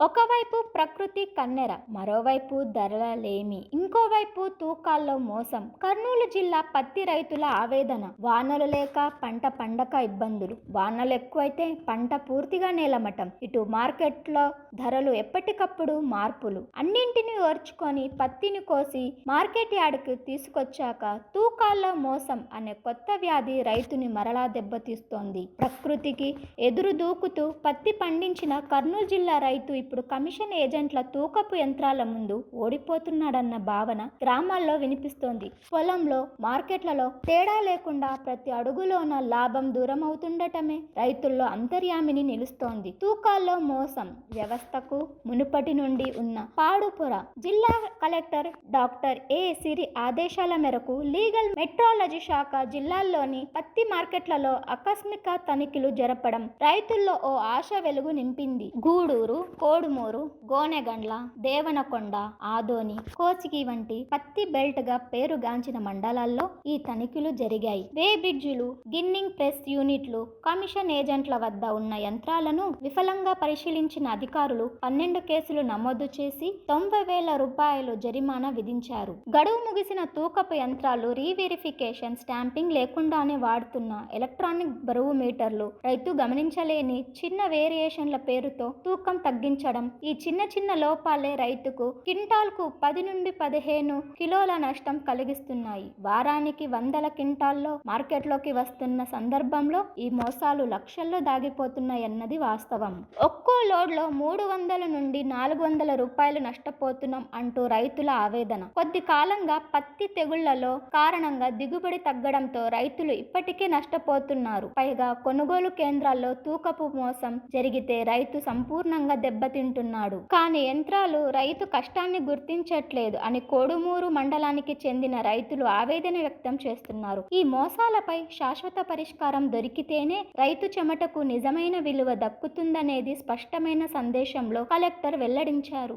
ఒకవైపు ప్రకృతి కన్నెర, మరోవైపు ధరలేమి, ఇంకోవైపు తూకాల్లో మోసం. కర్నూలు జిల్లా పత్తి రైతుల ఆవేదన. వానలు లేక పంట పండక ఇబ్బందులు. వానలు ఎక్కువైతే పంట పూర్తిగా నేలమట్టం. ఇటు మార్కెట్లో ధరలు ఎప్పటికప్పుడు మార్పులు. అన్నింటినీ ఓర్చుకొని పత్తిని కోసి మార్కెట్ యార్డుకు తీసుకొచ్చాక తూకాల్లో మోసం అనే కొత్త వ్యాధి రైతుని మరలా దెబ్బతీస్తోంది. ప్రకృతికి ఎదురు దూకుతూ పత్తి పండించిన కర్నూలు జిల్లా రైతు ఇప్పుడు కమిషన్ ఏజెంట్ల తూకపు యంత్రాల ముందు ఓడిపోతున్నాడన్న భావన గ్రామాల్లో వినిపిస్తోంది. పొలంలో, మార్కెట్లలో తేడా లేకుండా ప్రతి అడుగులోన లాభం దూరమవుతుండటమే రైతుల్లో అంతర్యామిని నిలుస్తోంది. తూకాల్లో మోసం వ్యవస్థకు మునుపటి నుండి ఉన్న పాడుపొర. జిల్లా కలెక్టర్ డాక్టర్ ఏ. సిరి ఆదేశాల మేరకు లీగల్ మెట్రాలజీ శాఖ జిల్లాల్లోని పత్తి మార్కెట్లలో ఆకస్మిక తనిఖీలు జరపడం రైతుల్లో ఓ ఆశ వెలుగు నింపింది. గూడూరు, కోడుమూరు, గోనెగండ్ల, దేవనకొండ, ఆదోని, కోసిగి వంటి పత్తి బెల్ట్ గా పేరుగాంచిన మండలాల్లో ఈ తనిఖీలు జరిగాయి. వే బ్రిడ్జిలు, గిన్నింగ్ ప్రెస్ యూనిట్లు, కమిషన్ ఏజెంట్ల వద్ద ఉన్న యంత్రాలను విఫలంగా పరిశీలించిన అధికారులు 12 కేసులు నమోదు చేసి 90,000 రూపాయలు జరిమానా విధించారు. గడువు ముగిసిన తూకపు యంత్రాలు, రీవెరిఫికేషన్, స్టాంపింగ్ లేకుండానే వాడుతున్న ఎలక్ట్రానిక్ బరువు మీటర్లు, రైతు గమనించలేని చిన్న వేరియేషన్ల పేరుతో తూకం తగ్గించడం, ఈ చిన్న చిన్న లోపాలే రైతుకు క్వింటాల్కు 10 నుండి 15 కిలోల నష్టం కలిగిస్తున్నాయి. వారానికి వందల క్వింటాల్లో మార్కెట్లోకి వస్తున్న సందర్భంలో ఈ మోసాలు లక్షల్లో దాగిపోతున్నాయన్నది వాస్తవం. ఒక్కో లోడ్లో 300 నుండి 400 రూపాయలు నష్టపోతున్నాం అంటూ రైతుల ఆవేదన. కొద్ది కాలంగా పత్తి తెగుళ్లలో కారణంగా దిగుబడి తగ్గడంతో రైతులు ఇప్పటికే నష్టపోతున్నారు. పైగా కొనుగోలు కేంద్రాల్లో తూకపు మోసం జరిగితే రైతు సంపూర్ణంగా దెబ్బతింటున్నాడు. కానీ యంత్రాలు రైతు కష్టాన్ని గుర్తించట్లేదు అని కోడుమూరు మండలానికి చెందిన రైతులు ఆవేదన వ్యక్తం చేస్తున్నారు. ఈ మోసాలపై శాశ్వత పరిష్కారం దొరికితేనే రైతు చెమటకు నిజమైన విలువ దక్కుతుందనేది స్పష్టమైన సందేశంలో కలెక్టర్ వెల్లడించారు.